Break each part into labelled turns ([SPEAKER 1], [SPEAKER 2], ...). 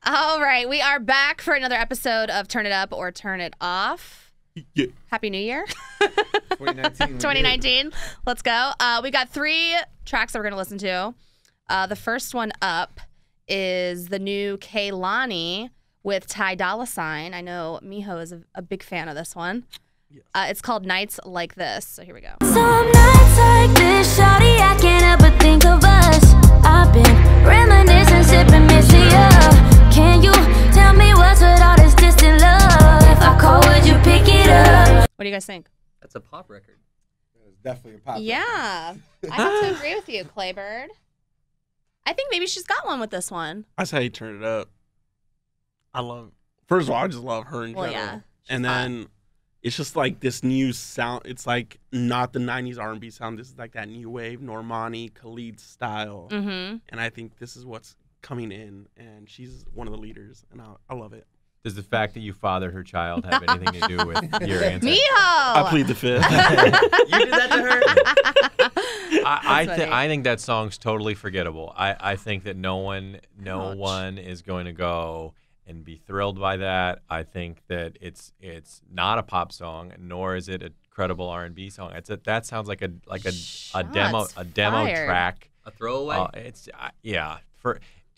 [SPEAKER 1] All right, we are back for another episode of Turn It Up or Turn It Off.
[SPEAKER 2] Yeah.
[SPEAKER 1] Happy New Year.
[SPEAKER 3] 2019.
[SPEAKER 1] 2019. Let's go. We got 3 tracks that we're going to listen to. The first one up is the new Kehlani with Ty Dolla $ign. I know Miho is a big fan of this one.
[SPEAKER 2] Yes.
[SPEAKER 1] It's called Nights Like This. So here we go.
[SPEAKER 4] Some nights like this, shawty, I can't help but think of us. I've been reminiscing, sipping Missy up. Can you tell me what's with all this distant love? If I call, would you pick it up?
[SPEAKER 1] What do you guys think?
[SPEAKER 5] That's a pop record.
[SPEAKER 3] It's definitely a pop.
[SPEAKER 1] Yeah, I have to agree with you, Claybird. I think maybe she's got one with this one.
[SPEAKER 2] I say Turn It Up. First of all, I just love her in general.
[SPEAKER 1] Yeah,
[SPEAKER 2] and then it's just like this new sound. It's like not the 90s R&B sound. This is like that new wave, Normani, Khalid style.
[SPEAKER 1] Mm-hmm.
[SPEAKER 2] And I think this is what's coming in. And she's one of the leaders. And I love it.
[SPEAKER 6] Does the fact that you fathered her child have anything to do with your answer?
[SPEAKER 1] Miho!
[SPEAKER 2] I plead the fifth.
[SPEAKER 5] You did that to her?
[SPEAKER 6] I think that song's totally forgettable. I think that no one is going to go and be thrilled by that. I think that it's not a pop song, nor is it a credible R&B song. That sounds like a demo
[SPEAKER 1] fired.
[SPEAKER 6] track.
[SPEAKER 5] A throwaway?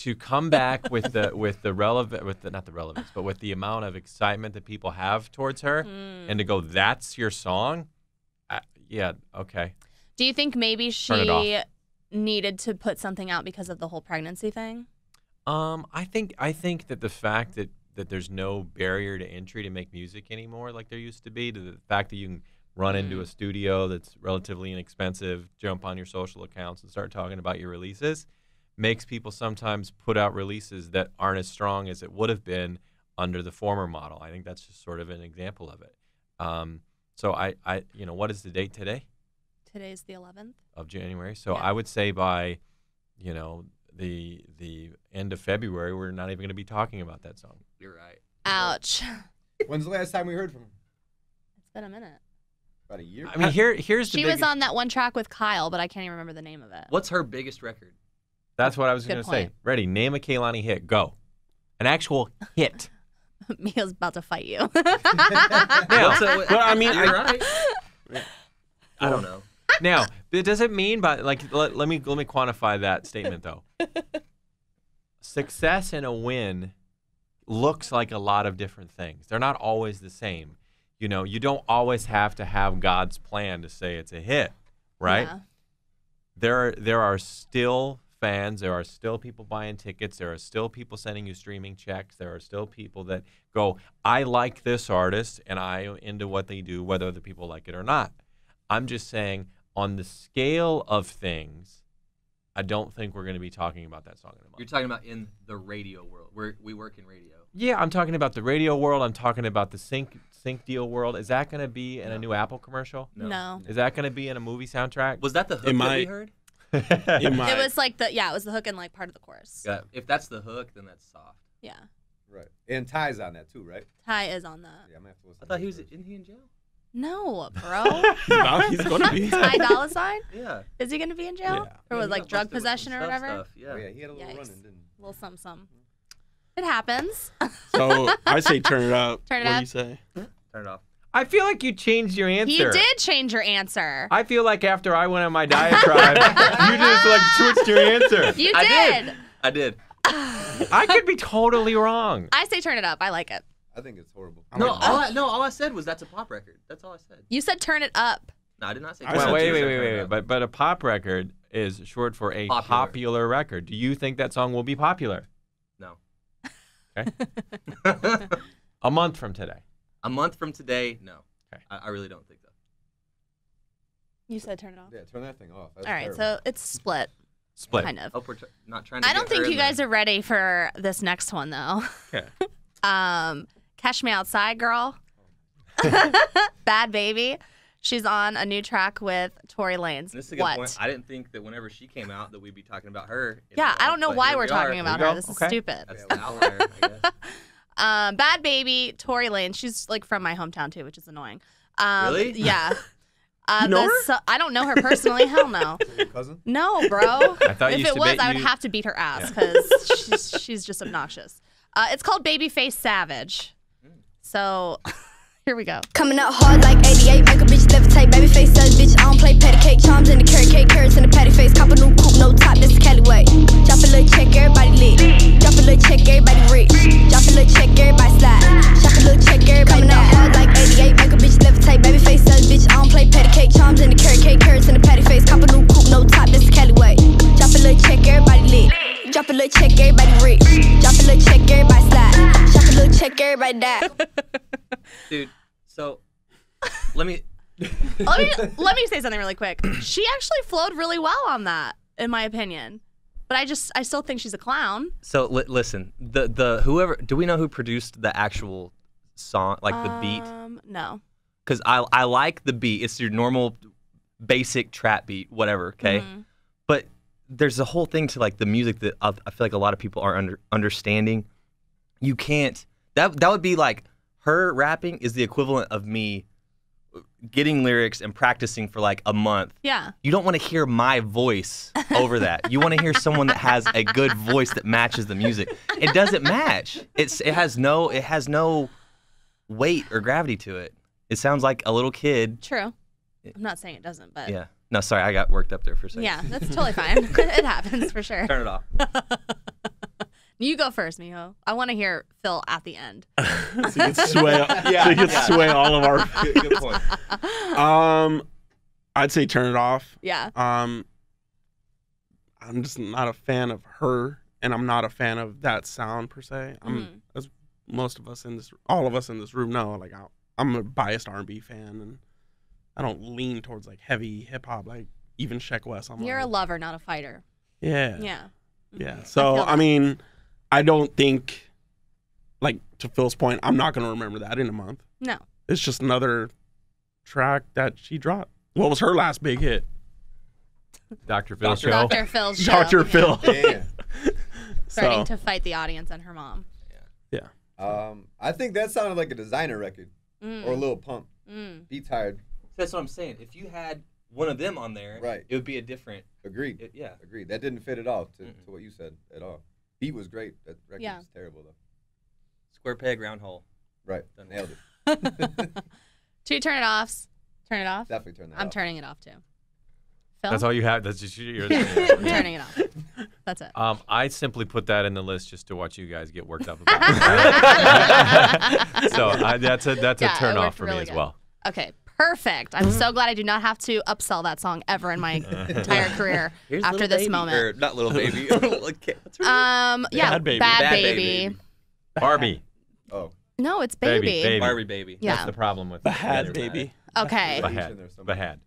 [SPEAKER 6] To come back with the relevance, but with the amount of excitement that people have towards her, and to go, that's your song. Yeah, okay.
[SPEAKER 1] Do you think maybe
[SPEAKER 6] Turn it
[SPEAKER 1] she
[SPEAKER 6] off.
[SPEAKER 1] needed to put something out because of the whole pregnancy thing?
[SPEAKER 6] I think that the fact that there's no barrier to entry to make music anymore like there used to be, to the fact that you can run into a studio that's relatively inexpensive, jump on your social accounts and start talking about your releases, makes people sometimes put out releases that aren't as strong as it would have been under the former model. I think that's just sort of an example of it. So what is the date today?
[SPEAKER 1] Today's the 11th.
[SPEAKER 6] Of January. So
[SPEAKER 1] Yeah.
[SPEAKER 6] I would say by, the end of February, we're not even going to be talking about that song.
[SPEAKER 5] You're right.
[SPEAKER 1] Ouch.
[SPEAKER 3] When's the last time we heard from him?
[SPEAKER 1] It's been a minute.
[SPEAKER 3] About a year?
[SPEAKER 6] I mean, here's the
[SPEAKER 1] She was on that one track with Kyle, but I can't even remember the name of it.
[SPEAKER 5] What's her biggest record?
[SPEAKER 6] That's what I was
[SPEAKER 1] Good
[SPEAKER 6] going to say.
[SPEAKER 1] point.
[SPEAKER 6] Ready? Name a Kehlani hit. Go. An actual hit.
[SPEAKER 1] Mia's about to fight you.
[SPEAKER 6] Now,
[SPEAKER 2] Well, I mean,
[SPEAKER 5] You're right. I don't know.
[SPEAKER 6] now, it doesn't mean by let me quantify that statement though. Success and a win looks like a lot of different things. They're not always the same. You don't always have to have God's plan to say it's a hit, right?
[SPEAKER 1] Yeah.
[SPEAKER 6] There are still fans. There are still people buying tickets. There are still people sending you streaming checks. There are still people that go, I like this artist and I'm into what they do, whether the people like it or not. I'm just saying, on the scale of things, I don't think we're going to be talking about that song in a month.
[SPEAKER 5] You're talking about in the radio world. We work in radio.
[SPEAKER 6] Yeah, I'm talking about the radio world. I'm talking about the sync deal world. Is that going to be in a new Apple commercial?
[SPEAKER 1] No.
[SPEAKER 6] Is that going to be in a movie soundtrack?
[SPEAKER 5] Was that the hook that we heard?
[SPEAKER 2] It
[SPEAKER 1] was like it was the hook and like part of the chorus.
[SPEAKER 5] Yeah. If that's the hook, then that's soft.
[SPEAKER 1] Yeah.
[SPEAKER 3] Right. And Ty's on that too, right?
[SPEAKER 1] Ty is on that.
[SPEAKER 3] Yeah, I'm gonna have to listen.
[SPEAKER 5] I thought he was in jail.
[SPEAKER 1] No, bro.
[SPEAKER 2] He's going to be.
[SPEAKER 1] Ty Dolla $ign?
[SPEAKER 5] Yeah.
[SPEAKER 1] Is he going to be in jail?
[SPEAKER 2] Yeah.
[SPEAKER 1] For
[SPEAKER 5] Yeah, he
[SPEAKER 1] like
[SPEAKER 5] got
[SPEAKER 1] drug
[SPEAKER 5] busted with
[SPEAKER 1] possession
[SPEAKER 5] some
[SPEAKER 1] or whatever?
[SPEAKER 5] stuff. Yeah.
[SPEAKER 3] Oh, yeah, he had a little
[SPEAKER 1] Yikes.
[SPEAKER 3] run-in, didn't he?
[SPEAKER 1] Little something. It happens.
[SPEAKER 2] So I say Turn It Up.
[SPEAKER 1] Turn it
[SPEAKER 2] what
[SPEAKER 1] up.
[SPEAKER 2] do you say?
[SPEAKER 5] Turn it off.
[SPEAKER 6] I feel like you changed your answer.
[SPEAKER 1] You did change your answer.
[SPEAKER 6] I feel like after I went on my diatribe, you just switched your answer.
[SPEAKER 1] You
[SPEAKER 5] I
[SPEAKER 1] did.
[SPEAKER 5] I did.
[SPEAKER 6] I could be totally wrong.
[SPEAKER 1] I say turn it up. I like it.
[SPEAKER 3] I think it's horrible.
[SPEAKER 5] All I said was that's a pop record. That's all I said.
[SPEAKER 1] You said turn it up.
[SPEAKER 5] No, I did not say.
[SPEAKER 2] I
[SPEAKER 5] turn
[SPEAKER 2] said
[SPEAKER 5] it up.
[SPEAKER 6] Wait. But a pop record is short for a popular record. Do you think that song will be popular?
[SPEAKER 5] No.
[SPEAKER 6] Okay. A month from today.
[SPEAKER 5] A month from today, no.
[SPEAKER 6] Okay.
[SPEAKER 5] I really don't think so.
[SPEAKER 1] You said turn it off.
[SPEAKER 3] Yeah, turn that thing off. That's
[SPEAKER 1] All right,
[SPEAKER 3] terrible.
[SPEAKER 1] so it's split.
[SPEAKER 6] Split.
[SPEAKER 1] Kind of.
[SPEAKER 5] Hope we're not trying to.
[SPEAKER 1] I don't think you guys are ready for this next one though.
[SPEAKER 6] Okay.
[SPEAKER 1] Catch Me Outside, girl. Bad Baby. She's on a new track with Tory Lanez.
[SPEAKER 5] This is a good point. I didn't think that whenever she came out that we'd be talking about her.
[SPEAKER 1] Yeah, I don't know
[SPEAKER 5] but
[SPEAKER 1] why
[SPEAKER 5] here
[SPEAKER 1] we're
[SPEAKER 5] we are.
[SPEAKER 1] talking about
[SPEAKER 6] There you
[SPEAKER 1] her.
[SPEAKER 6] go.
[SPEAKER 1] This is
[SPEAKER 6] Okay.
[SPEAKER 1] stupid.
[SPEAKER 5] That's the outlier, I guess.
[SPEAKER 1] Bad Baby, Tory Lanez. She's like from my hometown too, which is annoying.
[SPEAKER 5] Really?
[SPEAKER 1] Yeah.
[SPEAKER 2] You know her?
[SPEAKER 1] I don't know her personally. Hell no.
[SPEAKER 3] Your cousin?
[SPEAKER 1] No, bro.
[SPEAKER 6] I thought you
[SPEAKER 1] If
[SPEAKER 6] used
[SPEAKER 1] it
[SPEAKER 6] to
[SPEAKER 1] was,
[SPEAKER 6] bet
[SPEAKER 1] I would
[SPEAKER 6] you-
[SPEAKER 1] have to beat her ass because she's just obnoxious. It's called Babyface Savage. So here we go.
[SPEAKER 7] Coming out hard like 88, make a bitch levitate. Babyface says, bitch, I don't play patty cake. Charms in the carrot cake, carrots in the patty face. Cop a new coupe, no top, that's the Cali way. Drop a little check, everybody lit. Drop a little check, everybody rich. Drop a little check, everybody slide. Shop a little check, everybody out hard like 88, make a bitch levitate. Babyface says, bitch, I don't play patty cake. Charms in the carrot cake, carrots in the patty face. Cop a new coupe, no top, that's the Cali way. Drop a little check, everybody lit. Drop a little check, everybody rich. Drop a little check, everybody slide. Shop a little check, everybody die.
[SPEAKER 5] Dude, so let me
[SPEAKER 1] let me say something really quick. She actually flowed really well on that, in my opinion. But I still think she's a clown.
[SPEAKER 5] So listen, the whoever, do we know who produced the actual song, like the beat?
[SPEAKER 1] No.
[SPEAKER 5] Because I like the beat. It's your normal basic trap beat, whatever, okay? But there's a whole thing to like the music that I feel like a lot of people aren't understanding. You can't, that would be like, her rapping is the equivalent of me getting lyrics and practicing for like a month.
[SPEAKER 1] Yeah.
[SPEAKER 5] You don't want to hear my voice over that. You want to hear someone that has a good voice that matches the music. It doesn't match. It has no weight or gravity to it. It sounds like a little kid.
[SPEAKER 1] True. I'm not saying it doesn't, but
[SPEAKER 5] Yeah. No, sorry, I got worked up there for a second.
[SPEAKER 1] yeah, that's totally fine. It happens for sure.
[SPEAKER 5] Turn it off.
[SPEAKER 1] You go first, Miho. I want to hear Phil at the end.
[SPEAKER 2] So you can sway, so you can sway all of our.
[SPEAKER 5] Good point.
[SPEAKER 2] I'd say turn it off.
[SPEAKER 1] Yeah.
[SPEAKER 2] I'm just not a fan of her, and I'm not a fan of that sound per se. As most of us in this, all of us in this room know, like I'm a biased R&B fan, and I don't lean towards like heavy hip hop, like even Sheck West.
[SPEAKER 1] You're a lover, not a fighter.
[SPEAKER 2] Yeah.
[SPEAKER 1] Yeah.
[SPEAKER 2] Yeah. So I mean, I don't think, like to Phil's point, I'm not gonna remember that in a month.
[SPEAKER 1] No.
[SPEAKER 2] It's just another track that she dropped. What was her last big hit?
[SPEAKER 6] Dr. Phil's show.
[SPEAKER 1] Dr. Phil's show.
[SPEAKER 2] Dr. Phil.
[SPEAKER 3] Yeah.
[SPEAKER 1] Starting to fight the audience and her mom.
[SPEAKER 2] Yeah.
[SPEAKER 3] I think that sounded like a designer record or a Lil Pump. Be tired.
[SPEAKER 5] That's what I'm saying. If you had one of them on there,
[SPEAKER 3] Right.
[SPEAKER 5] it would be a different.
[SPEAKER 3] Agreed.
[SPEAKER 5] Yeah.
[SPEAKER 3] Agreed. That didn't fit at all to what you said at all. Beat was great. That record was terrible though.
[SPEAKER 5] Square peg, round hole.
[SPEAKER 3] Right. Nailed it.
[SPEAKER 1] Two turn it offs. Turn it off.
[SPEAKER 3] Definitely turn that off.
[SPEAKER 1] I'm turning it off too. Phil?
[SPEAKER 6] That's all you have. That's just yours.
[SPEAKER 1] I'm turning it off. That's it.
[SPEAKER 6] I simply put that in the list just to watch you guys get worked up about it. So that's a
[SPEAKER 1] Yeah,
[SPEAKER 6] turn
[SPEAKER 1] it
[SPEAKER 6] off
[SPEAKER 1] worked
[SPEAKER 6] for
[SPEAKER 1] really
[SPEAKER 6] me as
[SPEAKER 1] good.
[SPEAKER 6] well.
[SPEAKER 1] Okay, perfect. I'm so glad I do not have to upsell that song ever in my entire career
[SPEAKER 5] Here's
[SPEAKER 1] after
[SPEAKER 5] Little
[SPEAKER 1] this
[SPEAKER 5] Baby.
[SPEAKER 1] moment.
[SPEAKER 5] Or not little baby. What's her name?
[SPEAKER 1] Yeah,
[SPEAKER 2] Bad Baby.
[SPEAKER 1] Bad
[SPEAKER 5] Bad
[SPEAKER 1] Baby.
[SPEAKER 5] Baby.
[SPEAKER 6] Barbie.
[SPEAKER 3] Oh.
[SPEAKER 1] No, it's Baby.
[SPEAKER 6] Baby.
[SPEAKER 5] Barbie baby.
[SPEAKER 1] Yeah.
[SPEAKER 6] That's the problem with
[SPEAKER 2] Bad baby.
[SPEAKER 1] Okay.
[SPEAKER 6] Bhad.
[SPEAKER 3] in there somewhere.
[SPEAKER 6] Bhad.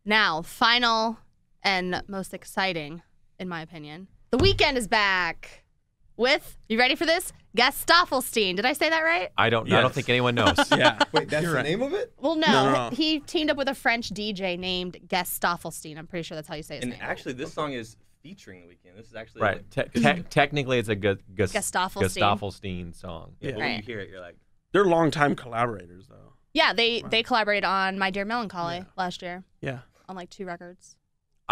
[SPEAKER 1] Now, final and most exciting, in my opinion, The Weeknd is back with, you ready for this? Gustaffelstein. Did I say that right?
[SPEAKER 6] I don't
[SPEAKER 2] Yes.
[SPEAKER 6] think anyone knows.
[SPEAKER 2] Yeah.
[SPEAKER 3] Wait, that's
[SPEAKER 2] You're
[SPEAKER 3] the
[SPEAKER 2] right.
[SPEAKER 3] name of it?
[SPEAKER 1] Well, no.
[SPEAKER 2] No.
[SPEAKER 1] He teamed up with a French DJ named Gustaffelstein. I'm pretty sure that's how you say his
[SPEAKER 5] And
[SPEAKER 1] name.
[SPEAKER 5] actually, this song is featuring The Weeknd. This is actually
[SPEAKER 6] Right.
[SPEAKER 5] like,
[SPEAKER 6] Technically, it's a
[SPEAKER 1] Gustaffelstein.
[SPEAKER 6] Gustaffelstein song.
[SPEAKER 5] yeah, but when
[SPEAKER 1] Right.
[SPEAKER 5] you hear it, you're like,
[SPEAKER 2] They're longtime collaborators though.
[SPEAKER 1] Yeah, they collaborated on My Dear Melancholy last year
[SPEAKER 2] Yeah.
[SPEAKER 1] on like 2 records.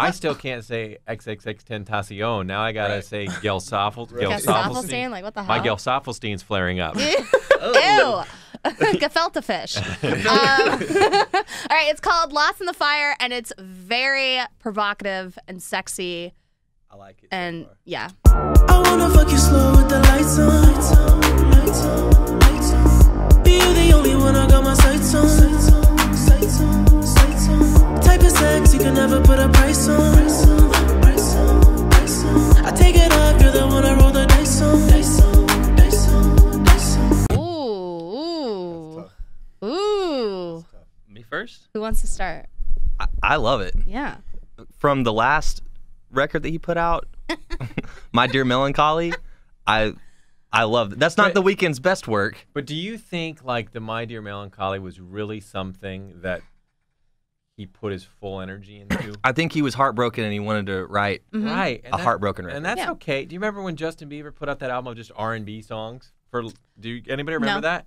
[SPEAKER 6] I still can't say XXX Tentacion. Now I gotta
[SPEAKER 3] Right.
[SPEAKER 6] say Gustaffelstein.
[SPEAKER 1] Gustaffelstein, like what the hell?
[SPEAKER 6] My Gustaffelstein's flaring up.
[SPEAKER 1] Ew. Gefilte fish. All right, it's called Lost in the Fire, and it's very provocative and sexy.
[SPEAKER 5] I like it.
[SPEAKER 1] And
[SPEAKER 5] so far.
[SPEAKER 1] yeah.
[SPEAKER 8] I wanna fuck you slow with the lights on. Lights on, lights on. Be you the only one I got my sights on. Sights on, sights on. Type of sex you can never put a price on. Price on, price on. I take it off, you're the one I roll the dice on. Dice on, dice on, dice on.
[SPEAKER 1] Ooh. Ooh.
[SPEAKER 5] Me first?
[SPEAKER 1] Who wants to start?
[SPEAKER 5] I love it.
[SPEAKER 1] Yeah.
[SPEAKER 5] From the last record that he put out, My Dear Melancholy, I love it. That's not The Weeknd's best work.
[SPEAKER 6] But do you think like the My Dear Melancholy was really something that he put his full energy into?
[SPEAKER 5] I think he was heartbroken and he wanted to write
[SPEAKER 6] Right.
[SPEAKER 5] a heartbroken record.
[SPEAKER 6] And that's
[SPEAKER 1] Yeah.
[SPEAKER 6] okay. Do you remember when Justin Bieber put out that album of just R&B songs? Anybody remember that?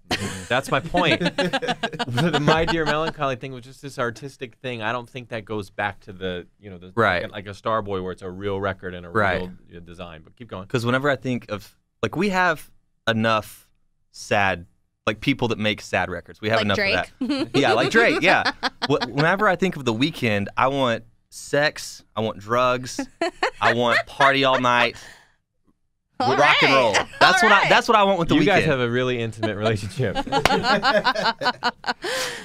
[SPEAKER 6] That's my point. The My Dear Melancholy thing was just this artistic thing. I don't think that goes back to the
[SPEAKER 5] Right.
[SPEAKER 6] like a Starboy where it's a real record and a
[SPEAKER 5] Right.
[SPEAKER 6] real design. But keep going.
[SPEAKER 5] Because whenever I think of, like, we have enough sad, like people that make sad records. We have
[SPEAKER 1] Like
[SPEAKER 5] enough
[SPEAKER 1] Drake?
[SPEAKER 5] of that. Yeah, like Drake. Yeah. Whenever I think of The Weeknd, I want sex. I want drugs. I want party all night.
[SPEAKER 1] All
[SPEAKER 5] rock and roll.
[SPEAKER 1] right.
[SPEAKER 5] That's
[SPEAKER 1] All
[SPEAKER 5] what
[SPEAKER 1] right.
[SPEAKER 5] that's what I want with The
[SPEAKER 6] You
[SPEAKER 5] Weeknd.
[SPEAKER 6] guys have a really intimate relationship.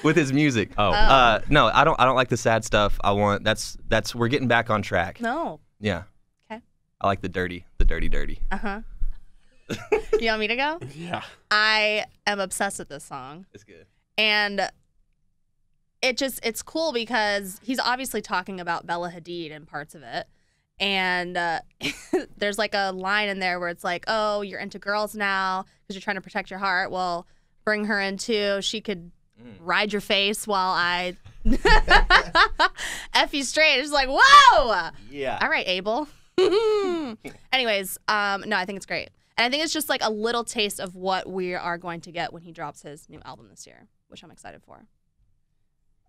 [SPEAKER 5] With his music.
[SPEAKER 6] Oh.
[SPEAKER 5] No, I don't like the sad stuff. I want that's we're getting back on track.
[SPEAKER 1] No.
[SPEAKER 5] Yeah.
[SPEAKER 1] Okay.
[SPEAKER 5] I like the dirty.
[SPEAKER 1] Uh-huh. You want me to go?
[SPEAKER 2] Yeah.
[SPEAKER 1] I am obsessed with this song.
[SPEAKER 5] It's good.
[SPEAKER 1] And it's cool because he's obviously talking about Bella Hadid in parts of it. And there's like a line in there where it's like, oh, you're into girls now because you're trying to protect your heart. Well, bring her in too. She could ride your face while I F you straight. It's like, whoa.
[SPEAKER 5] Yeah.
[SPEAKER 1] All right, Abel. Anyways, no, I think it's great. And I think it's just like a little taste of what we are going to get when he drops his new album this year, which I'm excited for.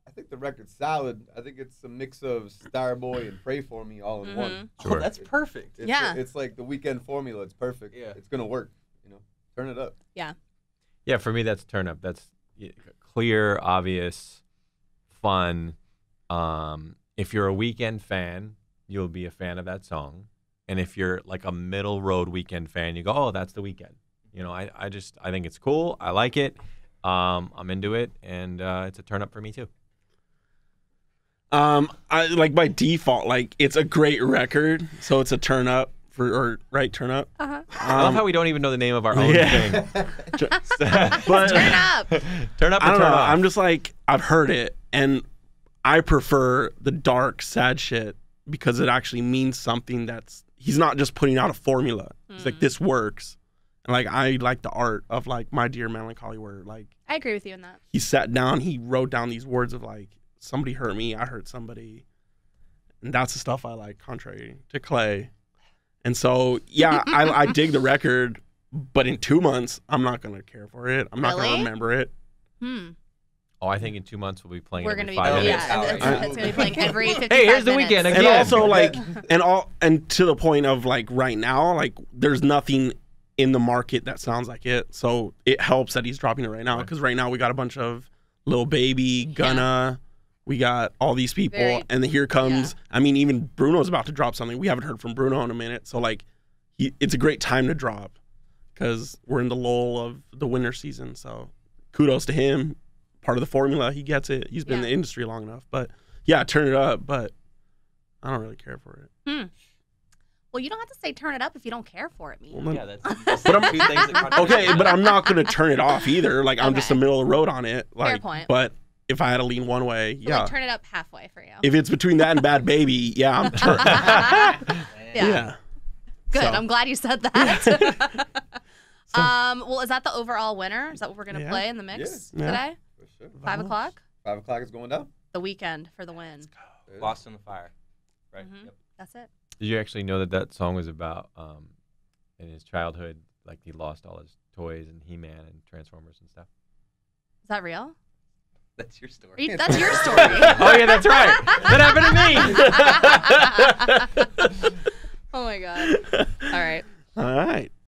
[SPEAKER 3] I think the record's solid. I think it's a mix of Starboy and Pray For Me all in one.
[SPEAKER 5] Oh, that's perfect.
[SPEAKER 3] It's
[SPEAKER 1] Yeah.
[SPEAKER 3] It's like the Weeknd formula. It's perfect.
[SPEAKER 5] Yeah.
[SPEAKER 3] It's going to work. You know, turn it up.
[SPEAKER 1] Yeah.
[SPEAKER 6] Yeah, for me, that's turn up. That's clear, obvious, fun. If you're a Weeknd fan, you'll be a fan of that song. And if you're like a middle road Weeknd fan, you go, oh, that's the Weeknd. You know, I think it's cool. I like it. I'm into it, and it's a turn up for me too.
[SPEAKER 2] I like by default, like it's a great record, so it's a turn up turn up.
[SPEAKER 1] Uh-huh.
[SPEAKER 6] I love how we don't even know the name of our own thing.
[SPEAKER 2] But
[SPEAKER 1] Turn up.
[SPEAKER 6] Turn up or
[SPEAKER 2] I don't
[SPEAKER 6] turn
[SPEAKER 2] know.
[SPEAKER 6] off?
[SPEAKER 2] I'm just like, I've heard it, and I prefer the dark, sad shit because it actually means something. He's not just putting out a formula. He's like, this works. And like, I like the art of like My Dear Melancholy, where like
[SPEAKER 1] I agree with you in that.
[SPEAKER 2] he sat down, he wrote down these words of like, somebody hurt me, I hurt somebody. And that's the stuff I like, contrary to Clay. And so, yeah, I dig the record, but in 2 months, I'm not going to care for it. I'm not going to
[SPEAKER 1] Really?
[SPEAKER 2] remember it.
[SPEAKER 6] Oh, I think in 2 months we'll be playing
[SPEAKER 1] We're
[SPEAKER 6] it
[SPEAKER 1] going
[SPEAKER 6] every
[SPEAKER 1] to be
[SPEAKER 6] 5 minutes.
[SPEAKER 1] it's going to be playing every 55
[SPEAKER 6] Hey, here's the
[SPEAKER 1] minutes.
[SPEAKER 6] Weeknd again.
[SPEAKER 2] And also like, and to the point of like right now, like there's nothing in the market that sounds like it. So it helps that he's dropping it right now. Because right now we got a bunch of Lil Baby, Gunna, we got all these people. And then here comes, I mean, even Bruno's about to drop something. We haven't heard from Bruno in a minute. So like, it's a great time to drop because we're in the lull of the winter season. So kudos to him. Part of the formula, he gets it. He's been in the industry long enough. But yeah, turn it up. But I don't really care for it.
[SPEAKER 1] Well, you don't have to say turn it up if you don't care for it,
[SPEAKER 2] Well,
[SPEAKER 5] Yeah, that's two things that contradict
[SPEAKER 2] okay, but I'm not gonna turn it off either. Like I'm just the middle of the road on it. Like,
[SPEAKER 1] point.
[SPEAKER 2] But if I had to lean one way,
[SPEAKER 1] So,
[SPEAKER 2] yeah.
[SPEAKER 1] like, turn it up halfway for you.
[SPEAKER 2] If it's between that and Bad Baby, yeah, I'm turning. Yeah.
[SPEAKER 1] Good.
[SPEAKER 2] So-
[SPEAKER 1] I'm glad you said that. Well, is that the overall winner? Is that what we're gonna play in the mix
[SPEAKER 2] Yeah.
[SPEAKER 1] today?
[SPEAKER 3] For sure.
[SPEAKER 1] 5 o'clock.
[SPEAKER 3] 5 o'clock is going down.
[SPEAKER 1] The Weeknd for the win.
[SPEAKER 5] Lost in the Fire. Right. Yep.
[SPEAKER 1] That's it.
[SPEAKER 6] Did you actually know that song was about in his childhood, like he lost all his toys and He-Man and Transformers and stuff?
[SPEAKER 1] Is that real?
[SPEAKER 5] That's your story.
[SPEAKER 1] That's your story.
[SPEAKER 6] Oh yeah, that's right. That happened to me.
[SPEAKER 1] Oh my god. All right.
[SPEAKER 2] All right.